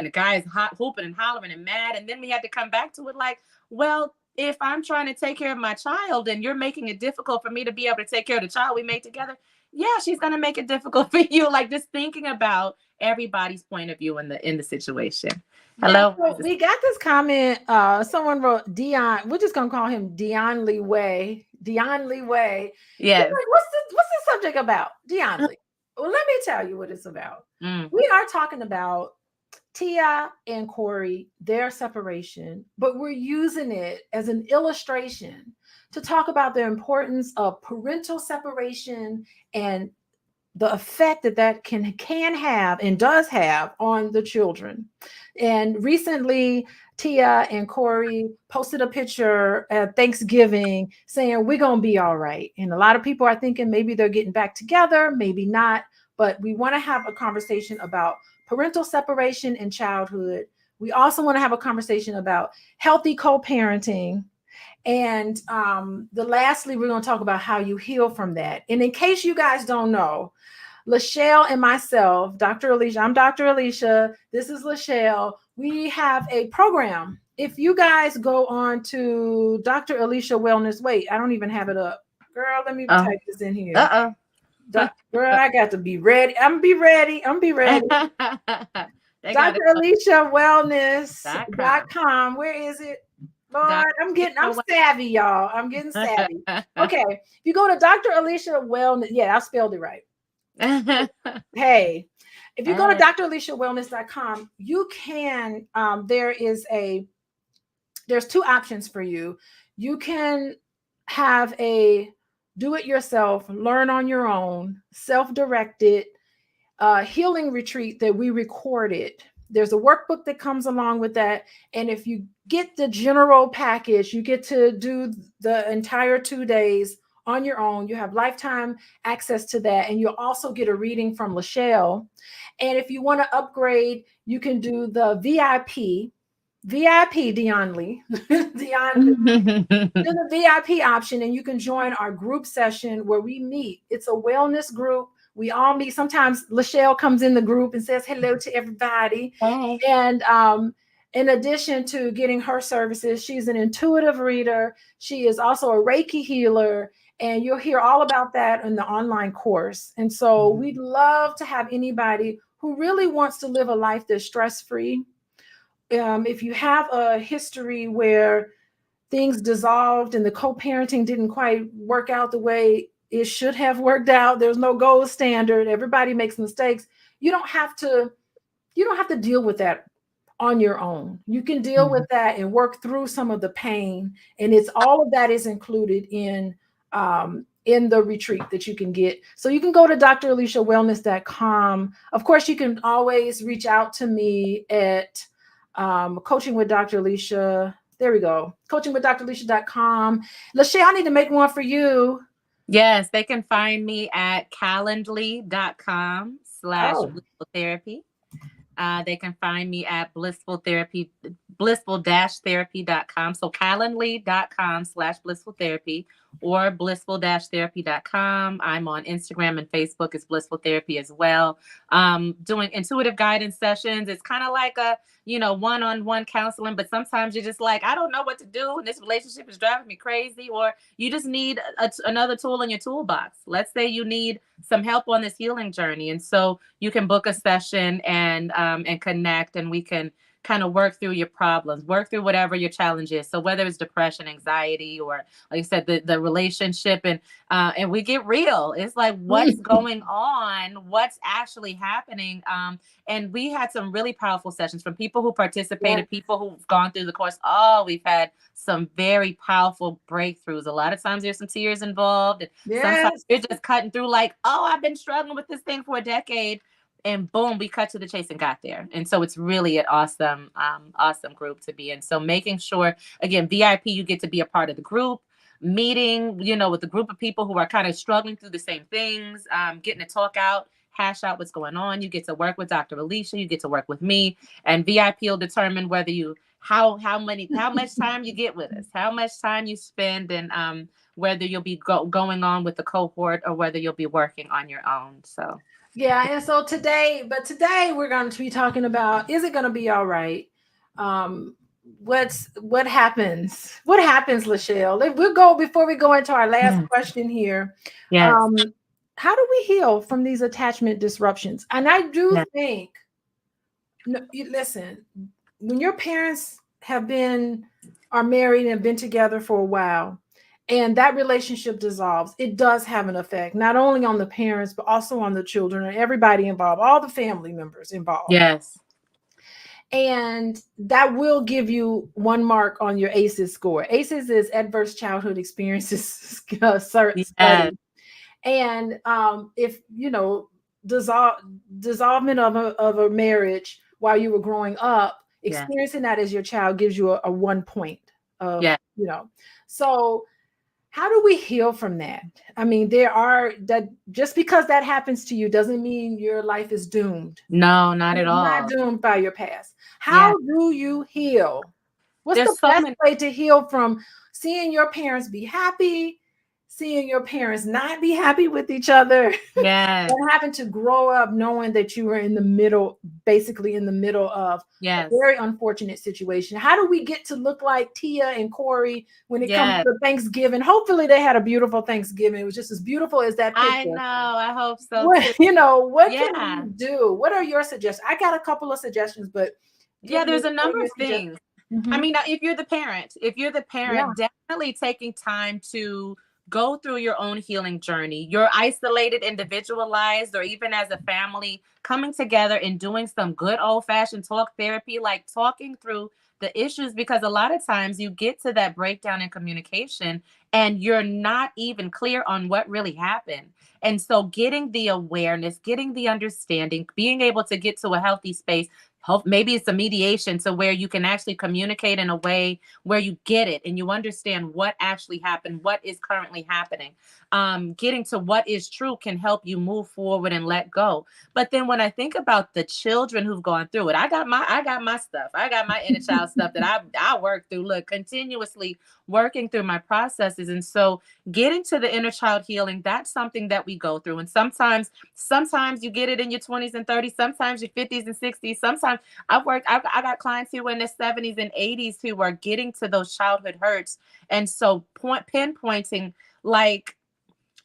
Speaker 2: the guy is hooping and hollering and mad. And then we had to come back to it like, well, if I'm trying to take care of my child and you're making it difficult for me to be able to take care of the child we made together, yeah, she's going to make it difficult for you. Like, just thinking about everybody's point of view in the situation. Hello.
Speaker 1: Yeah, so we got this comment. Someone wrote Dion. We're just gonna call him Dion Lee Way. Dion Lee Way.
Speaker 2: Yes.
Speaker 1: Like, what's the subject about? Dion Lee. Well, let me tell you what it's about. We are talking about Tia and Cory, their separation, but we're using it as an illustration to talk about the importance of parental separation and the effect that can have and does have on the children. And recently, Tia and Cory posted a picture at Thanksgiving saying, we're going to be all right. And a lot of people are thinking maybe they're getting back together, maybe not. But we want to have a conversation about parental separation in childhood. We also want to have a conversation about healthy co-parenting. And lastly, we're going to talk about how you heal from that. And in case you guys don't know, LaShelle and myself, Dr. Alicia, I'm Dr. Alicia, this is LaShelle. We have a program. If you guys go on to Dr. Alicia Wellness, wait, I don't even have it up. Girl, let me type this in here. Girl, I got to be ready. I'm be ready. Dr. Alicia Wellness.com. Where is it? Lord, I'm savvy, y'all. I'm getting savvy. Okay. If you go to Dr. Alicia Wellness, yeah, I spelled it right. Hey, if you go to draliciawellness.com, you can, there's 2 options for you. You can have a do-it-yourself, learn on your own, self-directed healing retreat that we recorded. There's a workbook that comes along with that. And if you get the general package, you get to do the entire 2 days on your own. You have lifetime access to that. And you'll also get a reading from LaShelle. And if you want to upgrade, you can do the VIP, Dion Lee, do the VIP option, and you can join our group session where we meet. It's a wellness group. We all meet. Sometimes LaShelle comes in the group and says hello to everybody. Hey. And in addition to getting her services, she's an intuitive reader. She is also a Reiki healer. And you'll hear all about that in the online course. And so we'd love to have anybody who really wants to live a life that's stress-free. If you have a history where things dissolved and the co-parenting didn't quite work out the way it should have worked out, there's no gold standard. Everybody makes mistakes. You don't have to deal with that on your own. You can deal with that and work through some of the pain. And it's all of that is included in the retreat that you can get. So you can go to draliciawellness.com. Of course, you can always reach out to me at Coaching with Dr. Alicia. There we go. coachingwithdralicia.com. LaShelle, I need to make one for you.
Speaker 2: Yes, they can find me at calendly.com/blissful-therapy. They can find me at blissful-therapy.com. So calendly.com/blissful-therapy or blissful-therapy.com. I'm on Instagram and Facebook as Blissful Therapy as well. Doing intuitive guidance sessions. It's kind of like a, one-on-one counseling, but sometimes you're just like, I don't know what to do, and this relationship is driving me crazy, or you just need another tool in your toolbox. Let's say you need some help on this healing journey, and so you can book a session and connect, and we can kind of work through your problems, work through whatever your challenge is. So whether it's depression, anxiety, or like I said, the relationship, and we get real. It's like, what's going on? What's actually happening? And we had some really powerful sessions from people who participated, people who've gone through the course. Oh, we've had some very powerful breakthroughs. A lot of times there's some tears involved. Sometimes you're just cutting through like, oh, I've been struggling with this thing for a decade. And boom, we cut to the chase and got there. And so it's really an awesome group to be in. So making sure, again, VIP, you get to be a part of the group, meeting, with a group of people who are kind of struggling through the same things, getting to talk out, hash out what's going on. You get to work with Dr. Alicia, you get to work with me, and VIP will determine whether you, how much time you get with us, how much time you spend, and whether you'll be going on with the cohort or whether you'll be working on your own. So.
Speaker 1: Yeah. And so today we're going to be talking about, is it going to be all right? What happens, LaShelle? Before we go into our last question here.
Speaker 2: Yes.
Speaker 1: How do we heal from these attachment disruptions? And I do think, listen, when your parents are married and have been together for a while, and that relationship dissolves, it does have an effect, not only on the parents, but also on the children and everybody involved, all the family members involved.
Speaker 2: Yes.
Speaker 1: And that will give you 1 mark on your ACEs score. ACEs is Adverse Childhood Experiences Study. And if, dissolvement of a marriage while you were growing up, experiencing that as your child gives you a 1 point of, So how do we heal from that? I mean, that just because that happens to you doesn't mean your life is doomed.
Speaker 2: No, not at all.
Speaker 1: Not doomed by your past. How do you heal? What's the best way to heal from seeing your parents be happy, seeing your parents not be happy with each other, and having to grow up knowing that you were basically in the middle of a very unfortunate situation? How do we get to look like Tia and Cory when it comes to Thanksgiving? Hopefully they had a beautiful Thanksgiving. It was just as beautiful as that picture.
Speaker 2: I know. I hope so.
Speaker 1: What can we do? What are your suggestions? I got a couple of suggestions, but
Speaker 2: there's a number of things. I mean, if you're the parent, definitely taking time to go through your own healing journey. You're isolated, individualized, or even as a family, coming together and doing some good old-fashioned talk therapy, like talking through the issues, because a lot of times you get to that breakdown in communication and you're not even clear on what really happened. And so getting the awareness, getting the understanding, being able to get to a healthy space, maybe it's a mediation to where you can actually communicate in a way where you get it and you understand what actually happened, what is currently happening. Getting to what is true can help you move forward and let go. But then when I think about the children who've gone through it, I got my stuff. I got my inner child stuff that I work through, continuously working through my processes. And so getting to the inner child healing, that's something that we go through. And sometimes you get it in your 20s and 30s, sometimes your 50s and 60s. Sometimes I got clients who are in their 70s and 80s who are getting to those childhood hurts. And so pinpointing,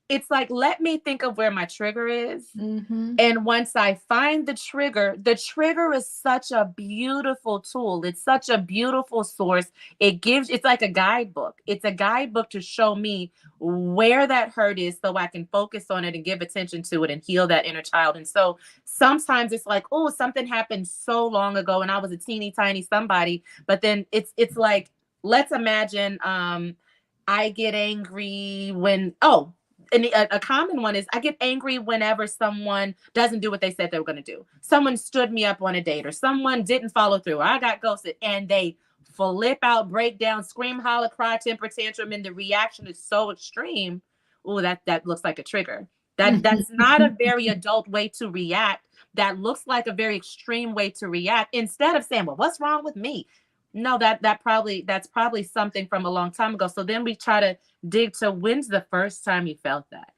Speaker 2: it's like, let me think of where my trigger is.
Speaker 1: Mm-hmm.
Speaker 2: And once I find the trigger is such a beautiful tool. It's such a beautiful source. It's like a guidebook. It's a guidebook to show me where that hurt is so I can focus on it and give attention to it and heal that inner child. And so sometimes it's like, oh, something happened so long ago and I was a teeny tiny somebody. But then it's like, let's imagine I get angry when, and a common one is I get angry whenever someone doesn't do what they said they were going to do. Someone stood me up on a date, or someone didn't follow through, or I got ghosted, and they flip out, break down, scream, holler, cry, temper tantrum, and the reaction is so extreme. Oh, that looks like a trigger. That's not a very adult way to react. That looks like a very extreme way to react. Instead of saying, well, what's wrong with me? No, that's probably something from a long time ago. So then we try to dig to, when's the first time you felt that?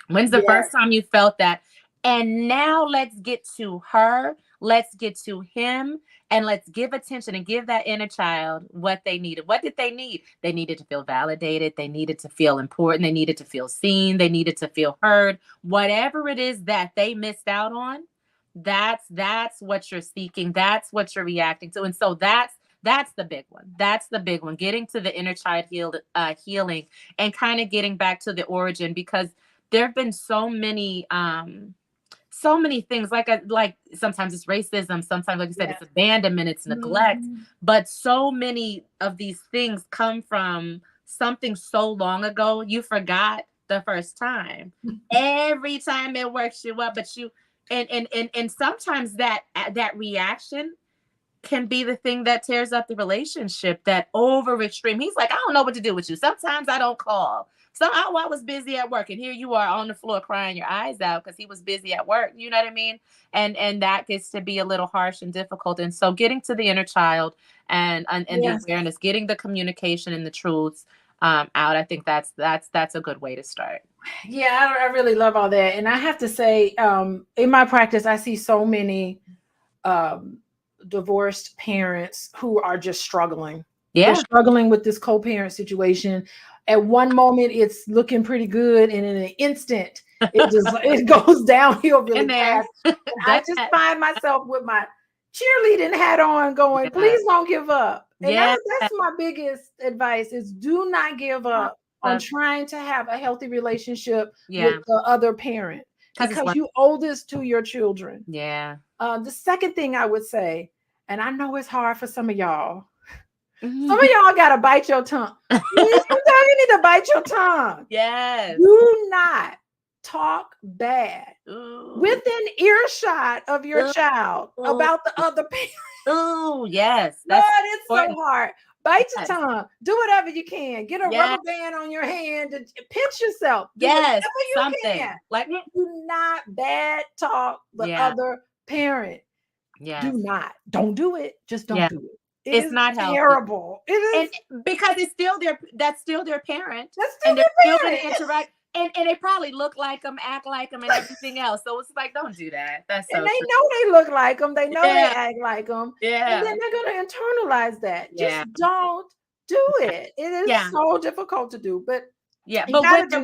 Speaker 2: When's the first time you felt that? And now let's get to her, let's get to him, and let's give attention and give that inner child what they needed. What did they need? They needed to feel validated. They needed to feel important. They needed to feel seen. They needed to feel heard. Whatever it is that they missed out on, That's what you're seeking. That's what you're reacting to. And so that's the big one. That's the big one. Getting to the inner child healing and kind of getting back to the origin, because there have been so many things, like sometimes it's racism, sometimes, like you said, it's abandonment, it's neglect, but so many of these things come from something so long ago you forgot the first time. Every time it works you up, but you and sometimes that reaction can be the thing that tears up the relationship. That over extreme, he's like, I don't know what to do with you. Sometimes I don't call. So I was busy at work, and here you are on the floor crying your eyes out because he was busy at work. You know what I mean? And that gets to be a little harsh and difficult. And so getting to the inner child and the awareness, getting the communication and the truths out, I think that's a good way to start.
Speaker 1: Yeah, I really love all that. And I have to say, in my practice, I see so many divorced parents who are just struggling.
Speaker 2: Yeah.
Speaker 1: They're struggling with this co-parent situation. At one moment, it's looking pretty good, and in an instant, it goes downhill really fast. I just find myself with my cheerleading hat on, going, "Please don't give up." And that's my biggest advice: is do not give up on trying to have a healthy relationship with the other parent, because you owe this to your children.
Speaker 2: Yeah.
Speaker 1: The second thing I would say, and I know it's hard for some of y'all. Some of y'all gotta bite your tongue. Sometimes you need to bite your tongue.
Speaker 2: Yes.
Speaker 1: Do not talk bad within earshot of your child about the other parent.
Speaker 2: Oh, yes.
Speaker 1: That's it's important. So hard. Bite your tongue. Do whatever you can. Get a rubber band on your hand and pinch yourself. Do whatever you can.
Speaker 2: Like,
Speaker 1: do not bad talk the other parent.
Speaker 2: Yeah.
Speaker 1: Do not. Don't do it. Just don't do it.
Speaker 2: It's not
Speaker 1: terrible.
Speaker 2: It is, and because that's still their parent.
Speaker 1: That's still
Speaker 2: and they're
Speaker 1: their
Speaker 2: still going to interact. And they probably look like them, act like them, and everything else. So it's like, don't do that. That's so.
Speaker 1: And they know they look like them. They know they act like them.
Speaker 2: Yeah.
Speaker 1: And then they're going to internalize that. Just don't do it. It is so difficult to do. But
Speaker 2: but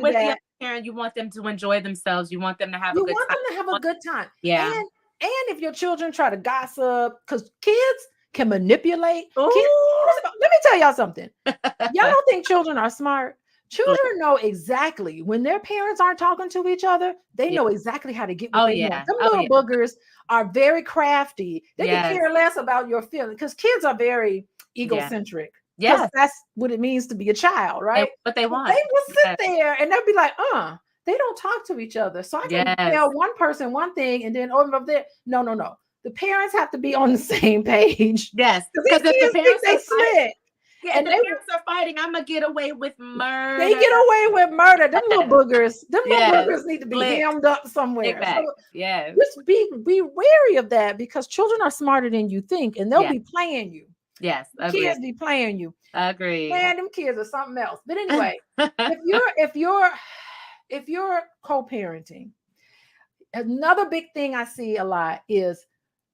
Speaker 2: with the other parent, you want them to enjoy themselves. You want them to have a good time.
Speaker 1: You want them to have a good time.
Speaker 2: Yeah.
Speaker 1: And if your children try to gossip, because kids can manipulate. Let me tell y'all something. Y'all don't think children are smart? Children know exactly when their parents aren't talking to each other. They know exactly how to get what they want. Them little boogers are very crafty. They can care less about your feelings, because kids are very egocentric.
Speaker 2: Yeah,
Speaker 1: that's what it means to be a child, right?
Speaker 2: But they want.
Speaker 1: They will sit there and they'll be like, they don't talk to each other. So I can tell one person one thing, and then over there, no. The parents have to be on the same page.
Speaker 2: Yes,
Speaker 1: because if the parents think they slick.
Speaker 2: Yeah, and the parents are fighting, I'm gonna get away with murder.
Speaker 1: They get away with murder. Them little boogers. Them little boogers need to be hammed up somewhere. So just be wary of that, because children are smarter than you think, and they'll be playing you.
Speaker 2: Yes,
Speaker 1: kids be playing you.
Speaker 2: Agree.
Speaker 1: Man, them kids are something else. But anyway, if you're co-parenting, another big thing I see a lot is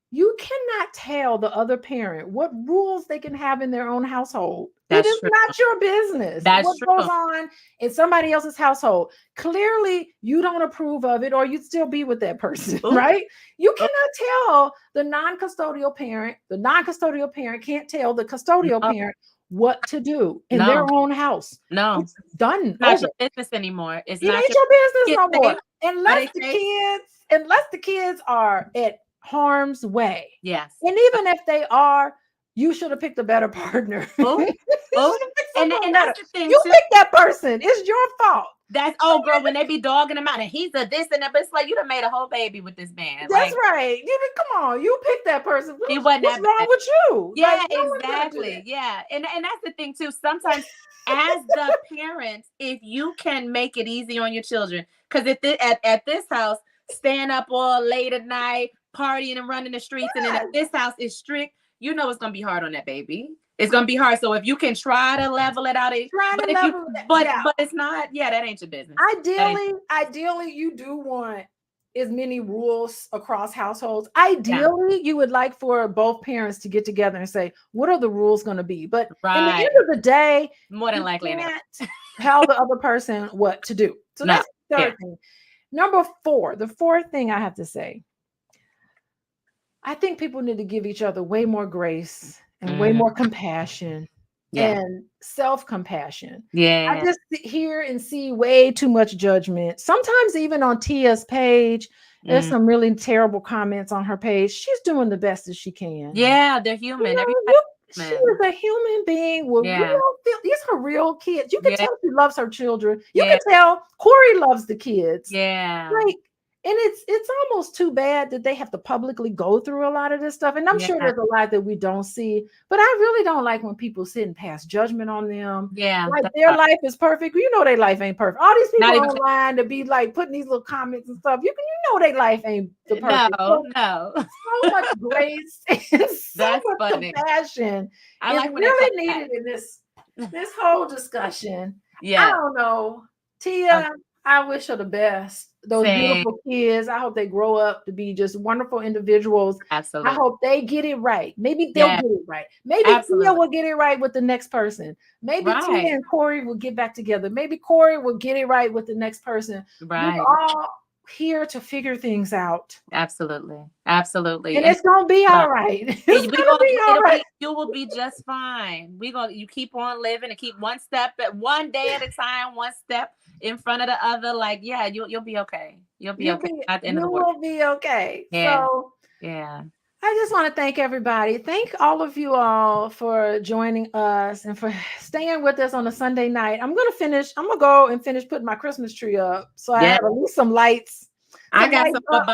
Speaker 1: you cannot tell the other parent what rules they can have in their own household. It is not your business. What goes on in somebody else's household. Clearly, you don't approve of it, or you'd still be with that person, right? You cannot tell the non-custodial parent. The non-custodial parent can't tell the custodial parent what to do in their own house.
Speaker 2: No,
Speaker 1: it's done.
Speaker 2: It's not your business anymore. It ain't
Speaker 1: your business no more. Unless the kids are at harm's way.
Speaker 2: Yes.
Speaker 1: And even if they are, you should have picked a better partner.
Speaker 2: And that's the thing.
Speaker 1: You pick that person. It's your fault.
Speaker 2: That's girl, when they be dogging them out and he's a this and that, but it's like you done made a whole baby with this man.
Speaker 1: That's right. Come on, you pick that person. What's wrong with you?
Speaker 2: Yeah, exactly. Yeah. And that's the thing too. Sometimes as the parents, if you can make it easy on your children, because at this house, staying up all late at night, partying and running the streets, and then if this house is strict, you know it's gonna be hard on that baby. It's gonna be hard. So if you can try to level it out, but it's not. Yeah, that ain't your business.
Speaker 1: Ideally, you do want as many rules across households. Ideally, you would like for both parents to get together and say, "What are the rules going to be?" But in the end of the day,
Speaker 2: more than likely,
Speaker 1: you can't tell the other person what to do. So that's the third thing. Number 4, the fourth thing I have to say. I think people need to give each other way more grace and way
Speaker 2: Mm,
Speaker 1: more compassion
Speaker 2: yeah.
Speaker 1: and self-compassion. I
Speaker 2: Yeah.
Speaker 1: just hear and see way too much judgment. Sometimes even on Tia's page, there's
Speaker 2: Mm.
Speaker 1: some really terrible comments on her page. She's doing the best as she can.
Speaker 2: Yeah, they're
Speaker 1: You
Speaker 2: human.
Speaker 1: know,
Speaker 2: Everybody's
Speaker 1: she is
Speaker 2: human.
Speaker 1: a human being with
Speaker 2: Yeah.
Speaker 1: these are real kids. You can
Speaker 2: Yeah.
Speaker 1: tell she loves her children. You
Speaker 2: Yeah.
Speaker 1: can tell Cory loves the kids.
Speaker 2: Yeah.
Speaker 1: Like, and it's almost too bad that they have to publicly go through a lot of this stuff. And I'm sure
Speaker 2: Yeah.
Speaker 1: there's a lot that we don't see, but I really don't like when people sit and pass judgment on them.
Speaker 2: Yeah.
Speaker 1: Like
Speaker 2: That's
Speaker 1: their
Speaker 2: hard.
Speaker 1: life is perfect. You know their life ain't perfect. All these people
Speaker 2: Not even
Speaker 1: online to be like putting these little comments and stuff. You know their life ain't the
Speaker 2: no,
Speaker 1: perfect. So
Speaker 2: no.
Speaker 1: much grace and so
Speaker 2: That's
Speaker 1: much
Speaker 2: funny.
Speaker 1: compassion
Speaker 2: I
Speaker 1: is
Speaker 2: like when they come
Speaker 1: really
Speaker 2: back.
Speaker 1: needed in this whole discussion. I
Speaker 2: Yeah.
Speaker 1: don't know. Tia, I wish her the best. Those
Speaker 2: Same.
Speaker 1: beautiful kids. I hope they grow up to be just wonderful individuals. I
Speaker 2: Absolutely.
Speaker 1: hope they get it right. Maybe they'll
Speaker 2: Yeah.
Speaker 1: get it right. Maybe Tia
Speaker 2: Absolutely.
Speaker 1: will get it right with the next person. Maybe Tia
Speaker 2: Right.
Speaker 1: and Cory will get back together. Maybe Cory will get it right with the next person.
Speaker 2: Right.
Speaker 1: We're all here to figure things out.
Speaker 2: Absolutely. Absolutely.
Speaker 1: And
Speaker 2: And
Speaker 1: it's gonna be all right. It's gonna be all right.
Speaker 2: you will be just fine. You keep on living and keep one day at a time, one step in front of the other. Like, yeah, you'll be okay. You'll be okay at the end of
Speaker 1: You
Speaker 2: the world.
Speaker 1: will be okay.
Speaker 2: Yeah.
Speaker 1: So
Speaker 2: Yeah.
Speaker 1: I just want to thank everybody. Thank all of you all for joining us and for staying with us on a Sunday night. I'm gonna go and finish putting my Christmas tree up. So I
Speaker 2: Yeah.
Speaker 1: have at least some lights.
Speaker 2: I got some
Speaker 1: up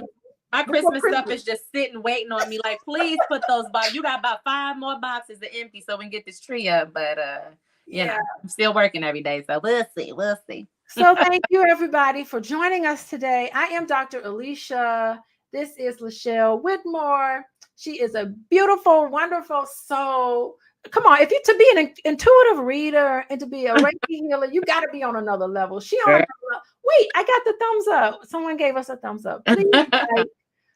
Speaker 2: my
Speaker 1: before
Speaker 2: Christmas stuff is just sitting, waiting on me. Like, please put those boxes. You got about 5 more boxes to empty so we can get this tree up. But you know, I'm still working every day. So we'll see. We'll see.
Speaker 1: So thank you everybody for joining us today. I am Dr. Alicia. This is LaShelle Whitmore. She is a beautiful, wonderful soul. Come on, if you to be an intuitive reader and to be a Reiki healer, you got to be on another level. She on another level. Wait, I got the thumbs up. Someone gave us a thumbs up. Please, like,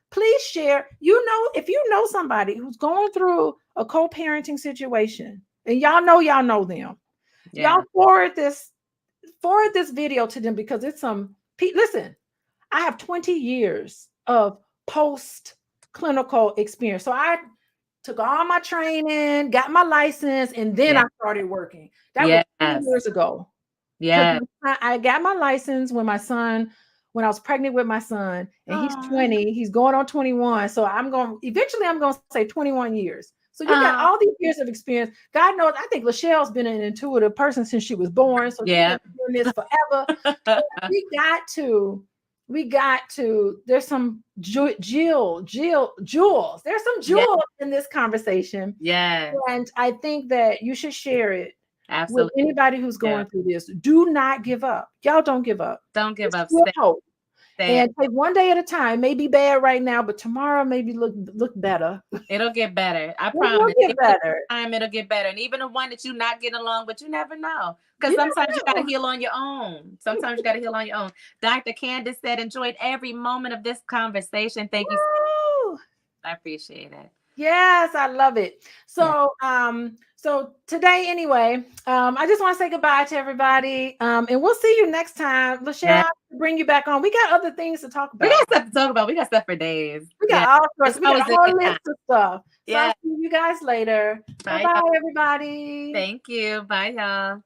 Speaker 1: please share. You know, if you know somebody who's going through a co-parenting situation, and y'all know them, y'all forward this video to them because it's listen, I have 20 years of post clinical experience. So I took all my training, got my license, and then I started working. That was 2 years ago. Yeah. I got my license when I was pregnant with my son, and he's 20, he's going on 21. So eventually I'm going to say 21 years. So you got all these years of experience. God knows, I think LaShelle's been an intuitive person since she was born. So she's been doing this forever. We got to, there's some jewels. There's some jewels in this conversation. Yeah. And I think that you should share it. Absolutely. With anybody who's going through this. Do not give up. Y'all don't give up.
Speaker 2: Don't give up.
Speaker 1: Hope. And take one day at a time. May be bad right now, but tomorrow maybe look better.
Speaker 2: It'll get better. I promise. It'll get better. It'll get better. And even the one that you're not getting along, but you never know. Because sometimes you got to heal on your own. Sometimes you got to heal on your own. Dr. Candace said, enjoyed every moment of this conversation. Thank you. I appreciate it.
Speaker 1: Yes, I love it. So, so today, anyway, I just want to say goodbye to everybody. And we'll see you next time. LaShelle, I'll bring you back on. We got other things to talk about.
Speaker 2: We got stuff to talk about. We got stuff for days.
Speaker 1: We got all sorts. We got a whole list of stuff. So I'll see you guys later. Bye, everybody.
Speaker 2: Thank you. Bye, y'all.